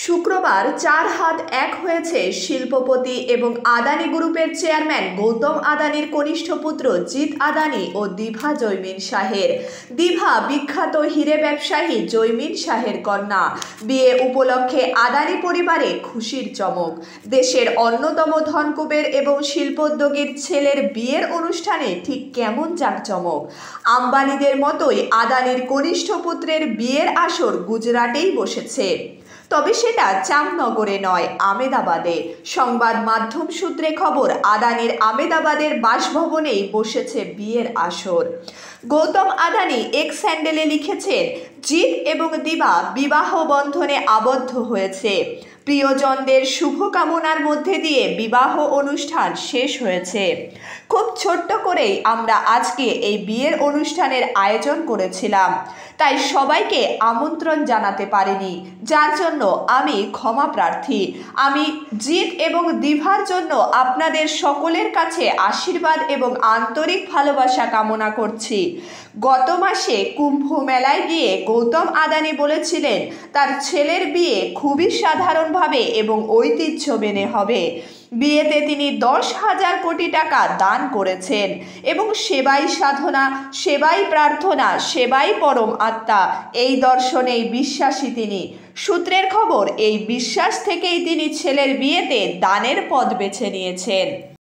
শুক্রবার 4 হাত এক হয়েছে শিল্পপতি এবং আদানি গ্রুপের চেয়ারম্যান গৌতম আদানির কনিষ্ঠ পুত্র জিৎ আদানি ও দিভা জৈমিন শাহের। দিভা বিখ্যাত হিরে ব্যবসায়ী জৈমিন শাহের কন্যা। বিয়ে উপলক্ষে আদানি পরিবারে খুশির চমক। দেশের অন্যতম ধনকুবের এবং শিল্পোদ্যোগীর ছেলের বিয়ের অনুষ্ঠানে ঠিক কেমন জাঁকজমক। আম্বানিদের মতোই আদানির কনিষ্ঠ পুত্রের বিয়ের আসর গুজরাটেই বসেছে, তবে সেটা জামনগরে নয়, আমেদাবাদে। সংবাদ মাধ্যম সূত্রে খবর, আদানির আমেদাবাদের বাসভবনেই বসেছে বিয়ের আসর। গৌতম আদানি এক্স হ্যান্ডেলে লিখেছেন, জিৎ এবং দিভা বিবাহ বন্ধনে আবদ্ধ হয়েছে। প্রিয়জনদের শুভকামনার মধ্যে দিয়ে বিবাহ অনুষ্ঠান শেষ হয়েছে। খুব ছোট্ট করেই আমরা আজকে এই বিয়ের অনুষ্ঠানের আয়োজন করেছিলাম, তাই সবাইকে আমন্ত্রণ জানাতে পারিনি, যার জন্য আমি ক্ষমা প্রার্থী। আমি জিৎ এবং দিভার জন্য আপনাদের সকলের কাছে আশীর্বাদ এবং আন্তরিক ভালোবাসা কামনা করছি। গত মাসে কুম্ভ মেলায় গিয়ে গৌতম আদানি বলেছিলেন তার ছেলের বিয়ে খুবই সাধারণভাবে এবং ঐতিহ্য মেনে হবে। বিয়েতে তিনি 10,000 কোটি টাকা দান করেছেন এবং সেবাই সাধনা, সেবাই প্রার্থনা, সেবাই পরম আত্মা, এই দর্শনেই বিশ্বাসী তিনি। সূত্রের খবর, এই বিশ্বাস থেকেই তিনি ছেলের বিয়েতে দানের পথ বেছে নিয়েছেন।